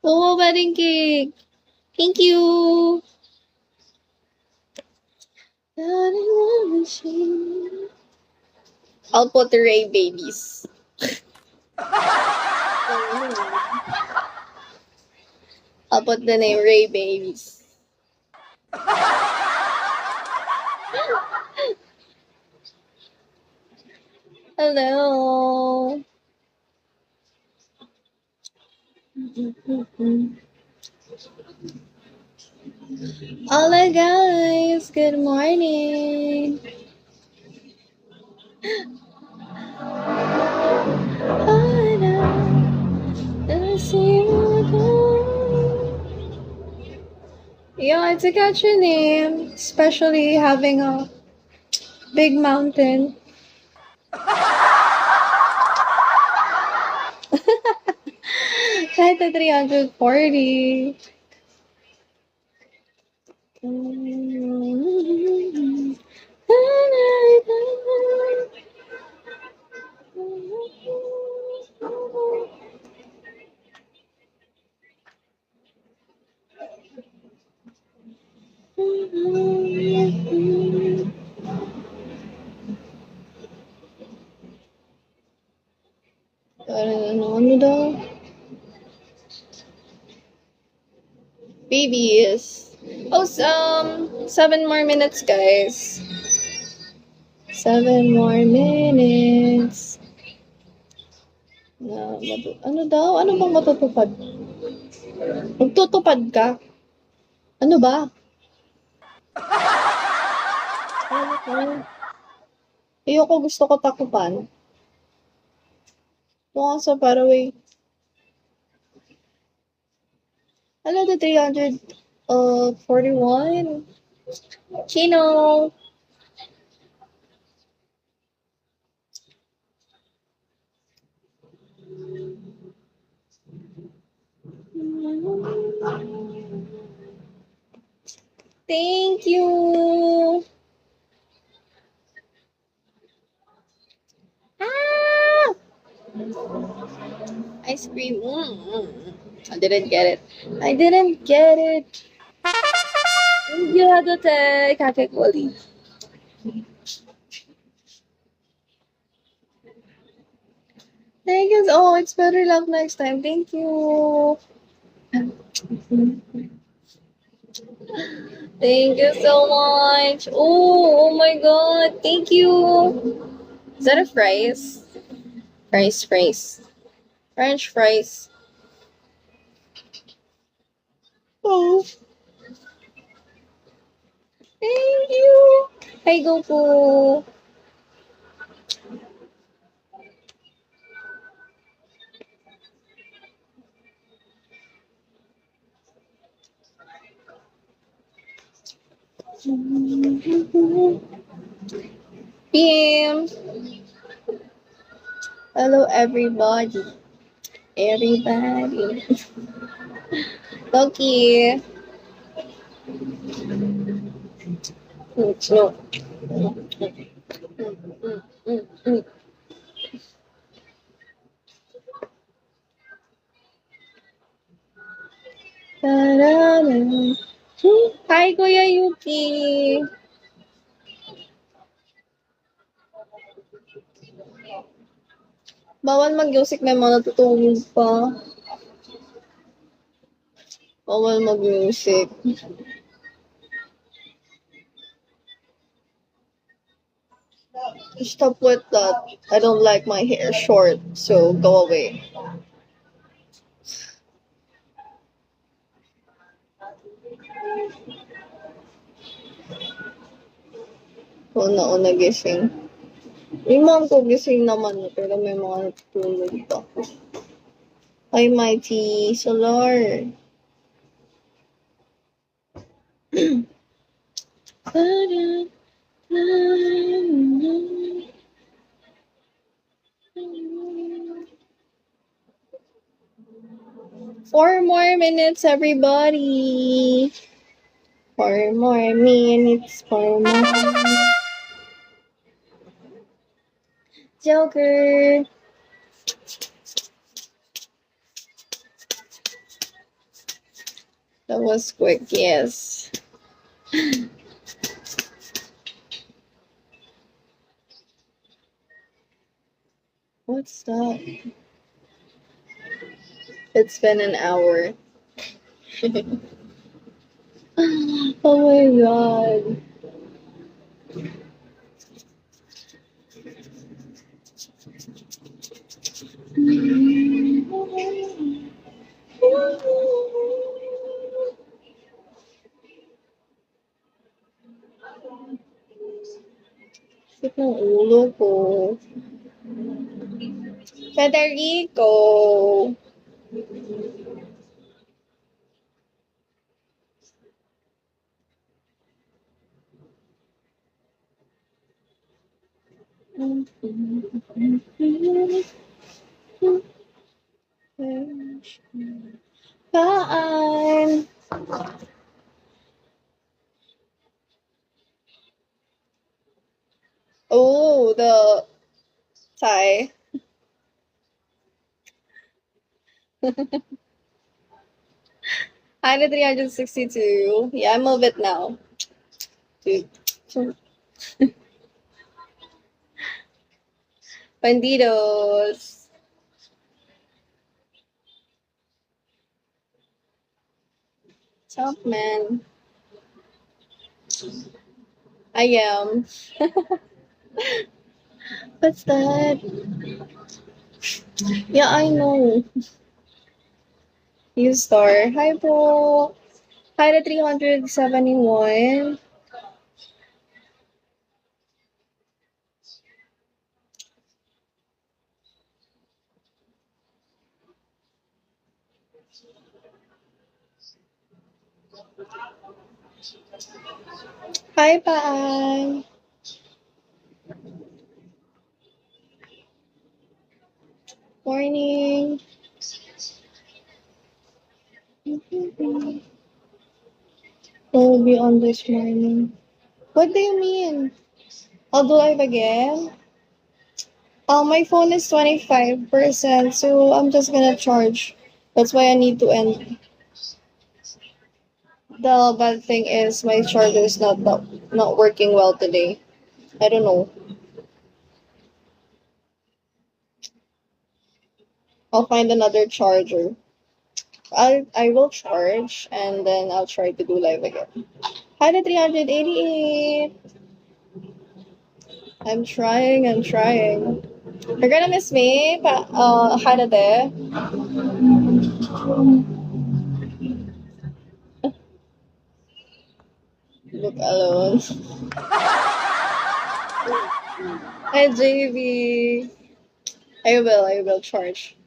Oh, wedding cake. Thank you. I'll put Ray babies. I'll put the name Ray babies. Hello. Hola guys, good morning. Yeah, it's a catchy name, especially having a big mountain. Kahit na 340. Ano daw? Babies. Oh, 7 more minutes, guys. 7 more minutes. Ano daw? Ano bang matutupad? Magtutupad ka? Ano ba? Ano ko? Ayoko, gusto ko takupan. Mukha sa Paraguay. Ano the 341? Chino! Thank you! Ah! Ice cream. I didn't get it. I didn't get it. Hindi te kakekoli. Thank you. Oh, it's better luck next time. Thank you. Thank you so much. Oh my god. Thank you. Is that a fries? Fries. French fries. Oh. Thank you. Hi, Goku. PM. Hello, everybody. Loki. No. Hi, Kuya Yuki. Bawal mag-music, may mga natutulog pa. Bawal mag-music. Stop with that. I don't like my hair short, so go away. Una gising. Yung mom ko gising naman, pero may mga natutulog pa. Hi, Mighty Solar. 4 more minutes, everybody. 4 more minutes. Joker. That was quick, yes. What's that? It's been an hour. Oh my god. Sakit ng ulo ko. Federico! Kaan! Oh, the Thai. I had 362. Yeah, I'm a bit now. Dude. Bandidos. Top man. I am. What's that? Yeah, I know. You star. Hi, bro. Hi to 371. Hi, Paan. Morning. Will be on this morning. What do you mean? I'll do live again? My phone is 25%, so I'm just gonna charge. That's why I need to end. The bad thing is my charger is not working well today. I don't know. I'll find another charger. I will charge and then I'll try to do live again. Hi to 388. I'm trying. You're gonna miss me, hi to there. Look alone. Hi JV. I will charge.